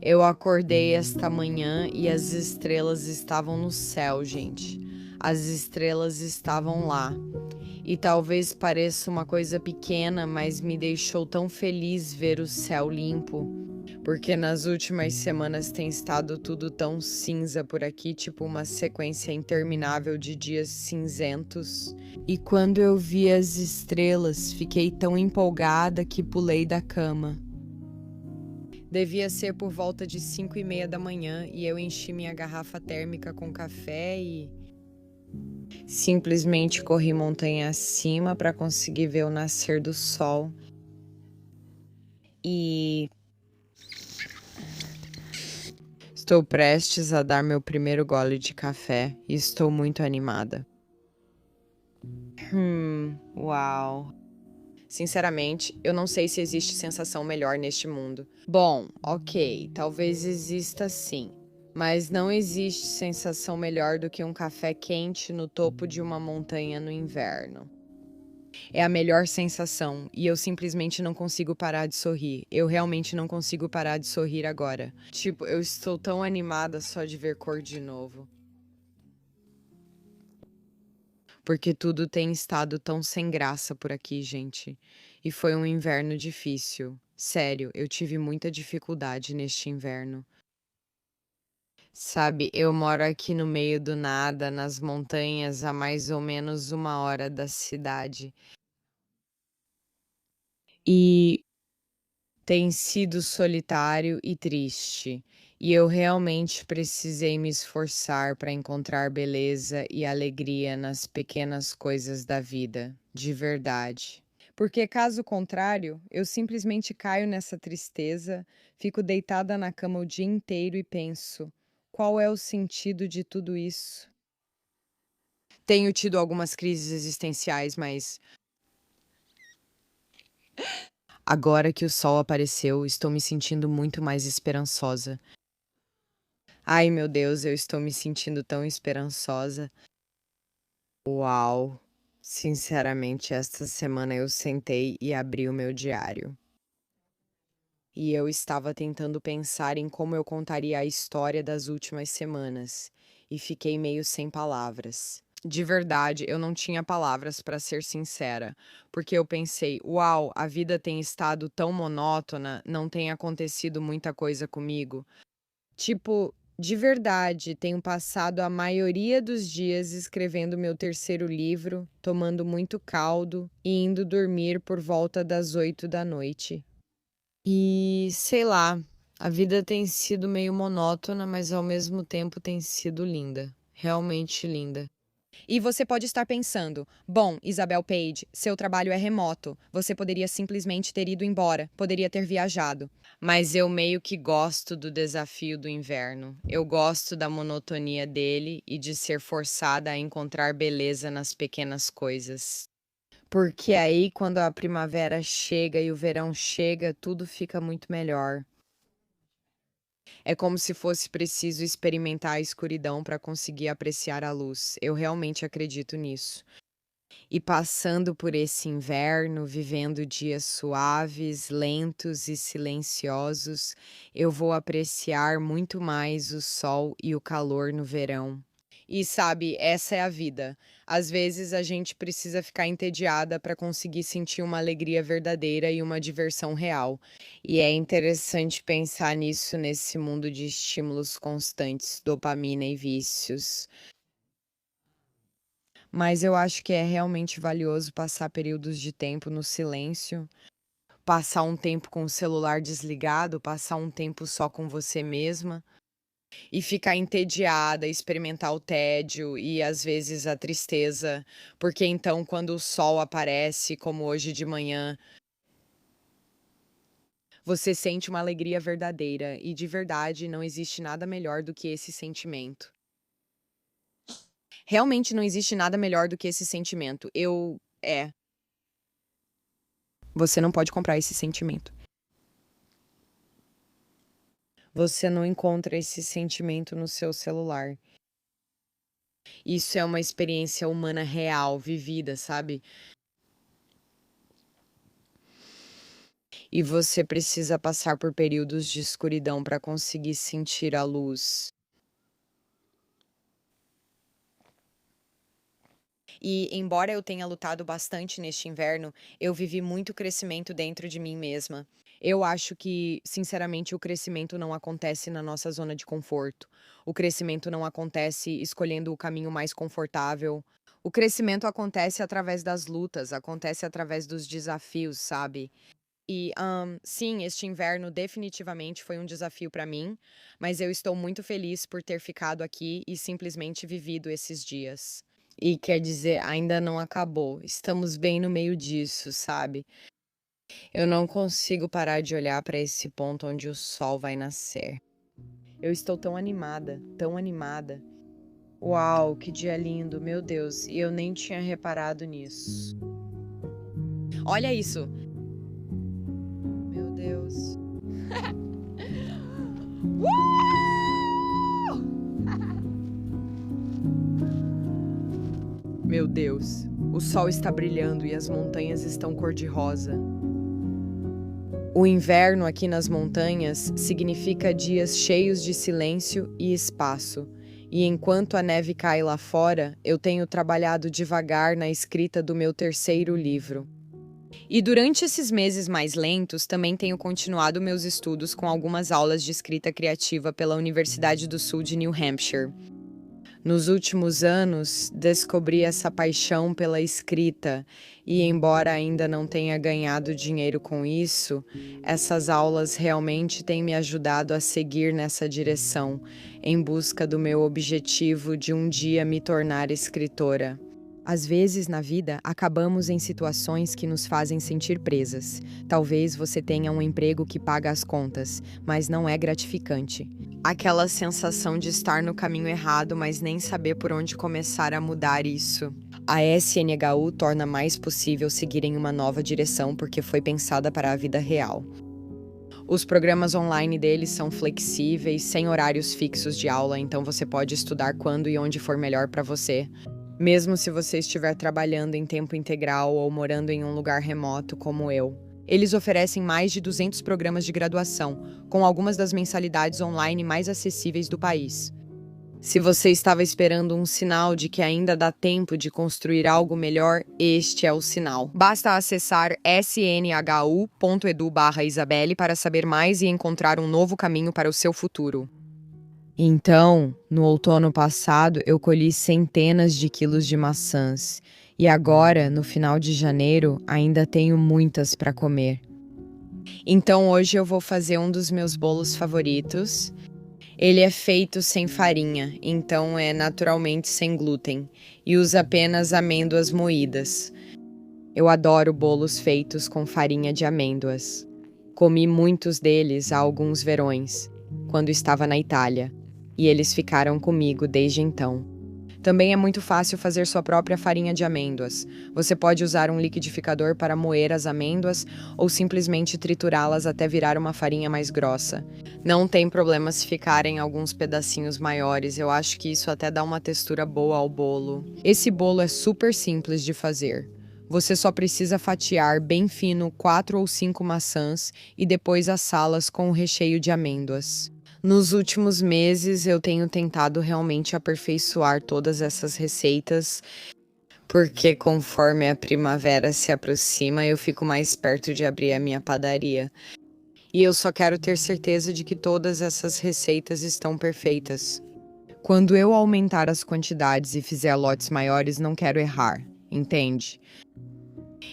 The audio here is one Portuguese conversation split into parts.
Eu acordei esta manhã e as estrelas estavam no céu, gente. As estrelas estavam lá. E talvez pareça uma coisa pequena, mas me deixou tão feliz ver o céu limpo. Porque nas últimas semanas tem estado tudo tão cinza por aqui, tipo uma sequência interminável de dias cinzentos. E quando eu vi as estrelas, fiquei tão empolgada que pulei da cama. Devia ser por volta de 5:30 da manhã e eu enchi minha garrafa térmica com café e simplesmente corri montanha acima para conseguir ver o nascer do sol. E estou prestes a dar meu primeiro gole de café e estou muito animada. Uau. Sinceramente, eu não sei se existe sensação melhor neste mundo. Bom, ok, talvez exista sim. Mas não existe sensação melhor do que um café quente no topo de uma montanha no inverno. É a melhor sensação e eu simplesmente não consigo parar de sorrir. Eu realmente não consigo parar de sorrir agora. Tipo, eu estou tão animada só de ver cor de novo. Porque tudo tem estado tão sem graça por aqui, gente. E foi um inverno difícil. Sério, eu tive muita dificuldade neste inverno. Sabe, eu moro aqui no meio do nada, nas montanhas, a mais ou menos 1 hora da cidade. E tem sido solitário e triste. E eu realmente precisei me esforçar para encontrar beleza e alegria nas pequenas coisas da vida, de verdade. Porque, caso contrário, eu simplesmente caio nessa tristeza, fico deitada na cama o dia inteiro e penso: qual é o sentido de tudo isso? Tenho tido algumas crises existenciais, mas agora que o sol apareceu, estou me sentindo muito mais esperançosa. Ai, meu Deus, eu estou me sentindo tão esperançosa. Uau! Sinceramente, esta semana eu sentei e abri o meu diário. E eu estava tentando pensar em como eu contaria a história das últimas semanas, e fiquei meio sem palavras. De verdade, eu não tinha palavras para ser sincera, porque eu pensei, uau, a vida tem estado tão monótona, não tem acontecido muita coisa comigo. Tipo, de verdade, tenho passado a maioria dos dias escrevendo meu terceiro livro, tomando muito caldo e indo dormir por volta das 8 da noite. E sei lá, a vida tem sido meio monótona, mas ao mesmo tempo tem sido linda, realmente linda. E você pode estar pensando: bom, Isabel Page, seu trabalho é remoto, você poderia simplesmente ter ido embora, poderia ter viajado. Mas eu meio que gosto do desafio do inverno. Eu gosto da monotonia dele e de ser forçada a encontrar beleza nas pequenas coisas. Porque aí, quando a primavera chega e o verão chega, tudo fica muito melhor. É como se fosse preciso experimentar a escuridão para conseguir apreciar a luz. Eu realmente acredito nisso. E passando por esse inverno, vivendo dias suaves, lentos e silenciosos, eu vou apreciar muito mais o sol e o calor no verão. E sabe, essa é a vida. Às vezes a gente precisa ficar entediada para conseguir sentir uma alegria verdadeira e uma diversão real. E é interessante pensar nisso nesse mundo de estímulos constantes, dopamina e vícios. Mas eu acho que é realmente valioso passar períodos de tempo no silêncio, passar um tempo com o celular desligado, passar um tempo só com você mesma e ficar entediada, experimentar o tédio e às vezes a tristeza, porque então quando o sol aparece, como hoje de manhã, você sente uma alegria verdadeira e de verdade não existe nada melhor do que esse sentimento. Realmente não existe nada melhor do que esse sentimento. Você não pode comprar esse sentimento. Você não encontra esse sentimento no seu celular. Isso é uma experiência humana real, vivida, sabe? e você precisa passar por períodos de escuridão para conseguir sentir a luz. E, embora eu tenha lutado bastante neste inverno, eu vivi muito crescimento dentro de mim mesma. Eu acho que, sinceramente, o crescimento não acontece na nossa zona de conforto. O crescimento não acontece escolhendo o caminho mais confortável. O crescimento acontece através das lutas, acontece através dos desafios, sabe? E, sim, este inverno definitivamente foi um desafio para mim, mas eu estou muito feliz por ter ficado aqui e simplesmente vivido esses dias. E quer dizer, ainda não acabou. Estamos bem no meio disso, sabe? Eu não consigo parar de olhar para esse ponto onde o sol vai nascer. Eu estou tão animada, tão animada. Uau, que dia lindo, meu Deus, e eu nem tinha reparado nisso. Olha isso! Meu Deus. Meu Deus, o sol está brilhando e as montanhas estão cor-de-rosa. O inverno aqui nas montanhas significa dias cheios de silêncio e espaço. E enquanto a neve cai lá fora, eu tenho trabalhado devagar na escrita do meu terceiro livro. E durante esses meses mais lentos, também tenho continuado meus estudos com algumas aulas de escrita criativa pela Universidade do Sul de New Hampshire. Nos últimos anos, descobri essa paixão pela escrita e, embora ainda não tenha ganhado dinheiro com isso, essas aulas realmente têm me ajudado a seguir nessa direção, em busca do meu objetivo de um dia me tornar escritora. Às vezes, na vida, acabamos em situações que nos fazem sentir presas. Talvez você tenha um emprego que paga as contas, mas não é gratificante. Aquela sensação de estar no caminho errado, mas nem saber por onde começar a mudar isso. A SNHU torna mais possível seguir em uma nova direção porque foi pensada para a vida real. Os programas online deles são flexíveis, sem horários fixos de aula, então você pode estudar quando e onde for melhor para você. Mesmo se você estiver trabalhando em tempo integral ou morando em um lugar remoto como eu. Eles oferecem mais de 200 programas de graduação, com algumas das mensalidades online mais acessíveis do país. Se você estava esperando um sinal de que ainda dá tempo de construir algo melhor, este é o sinal. Basta acessar snhu.edu/Isabelle para saber mais e encontrar um novo caminho para o seu futuro. Então, no outono passado, eu colhi centenas de quilos de maçãs. E agora, no final de janeiro, ainda tenho muitas para comer. Então, hoje eu vou fazer um dos meus bolos favoritos. Ele é feito sem farinha, então é naturalmente sem glúten, e usa apenas amêndoas moídas. Eu adoro bolos feitos com farinha de amêndoas. Comi muitos deles há alguns verões, quando estava na Itália. E eles ficaram comigo desde então. Também é muito fácil fazer sua própria farinha de amêndoas. Você pode usar um liquidificador para moer as amêndoas ou simplesmente triturá-las até virar uma farinha mais grossa. Não tem problema se ficarem alguns pedacinhos maiores, eu acho que isso até dá uma textura boa ao bolo. Esse bolo é super simples de fazer. Você só precisa fatiar bem fino 4 ou 5 maçãs e depois assá-las com o recheio de amêndoas. Nos últimos meses, eu tenho tentado realmente aperfeiçoar todas essas receitas, porque conforme a primavera se aproxima, eu fico mais perto de abrir a minha padaria. E eu só quero ter certeza de que todas essas receitas estão perfeitas. Quando eu aumentar as quantidades e fizer lotes maiores, não quero errar, entende?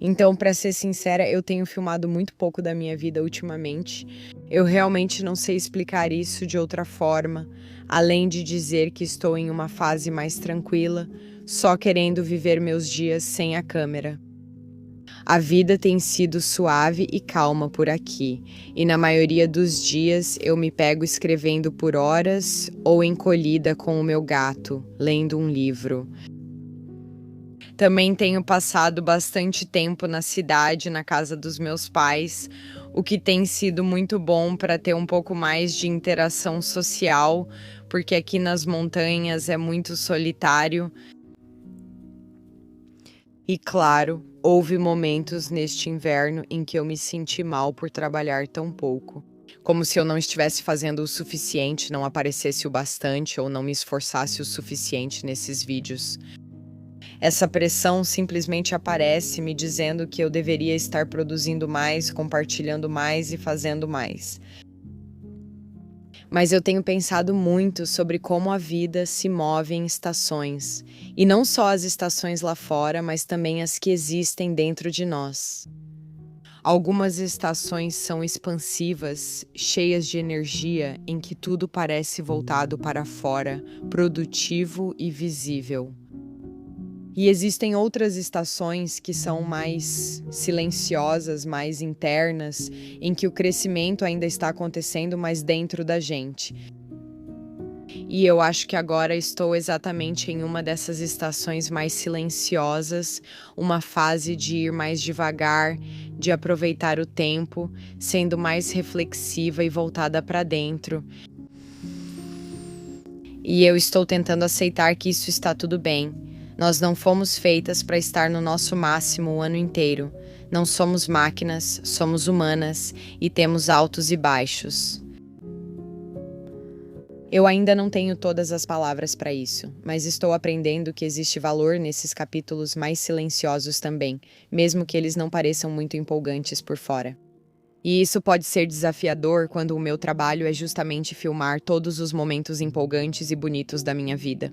Então, para ser sincera, eu tenho filmado muito pouco da minha vida ultimamente. Eu realmente não sei explicar isso de outra forma, além de dizer que estou em uma fase mais tranquila, só querendo viver meus dias sem a câmera. A vida tem sido suave e calma por aqui, e na maioria dos dias eu me pego escrevendo por horas ou encolhida com o meu gato, lendo um livro. Também tenho passado bastante tempo na cidade, na casa dos meus pais, o que tem sido muito bom para ter um pouco mais de interação social, porque aqui nas montanhas é muito solitário. E claro, Houve momentos neste inverno em que eu me senti mal por trabalhar tão pouco. Como se eu não estivesse fazendo o suficiente, não aparecesse o bastante ou não me esforçasse o suficiente nesses vídeos. Essa pressão simplesmente aparece me dizendo que eu deveria estar produzindo mais, compartilhando mais e fazendo mais. Mas eu tenho pensado muito sobre como a vida se move em estações, e não só as estações lá fora, mas também as que existem dentro de nós. Algumas estações são expansivas, cheias de energia, em que tudo parece voltado para fora, produtivo e visível. E existem outras estações que são mais silenciosas, mais internas, em que o crescimento ainda está acontecendo, mas dentro da gente. E eu acho que agora estou exatamente em uma dessas estações mais silenciosas, uma fase de ir mais devagar, de aproveitar o tempo, sendo mais reflexiva e voltada para dentro. E eu estou tentando aceitar que isso está tudo bem. Nós não fomos feitas para estar no nosso máximo o ano inteiro. Não somos máquinas, somos humanas e temos altos e baixos. Eu ainda não tenho todas as palavras para isso, mas estou aprendendo que existe valor nesses capítulos mais silenciosos também, mesmo que eles não pareçam muito empolgantes por fora. E isso pode ser desafiador quando o meu trabalho é justamente filmar todos os momentos empolgantes e bonitos da minha vida.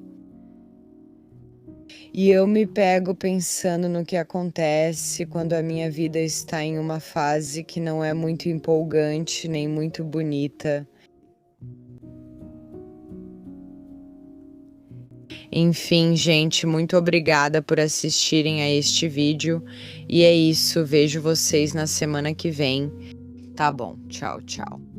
E eu me pego pensando no que acontece quando a minha vida está em uma fase que não é muito empolgante nem muito bonita. Enfim, gente, muito obrigada por assistirem a este vídeo. E é isso, vejo vocês na semana que vem. Tá bom, tchau, tchau.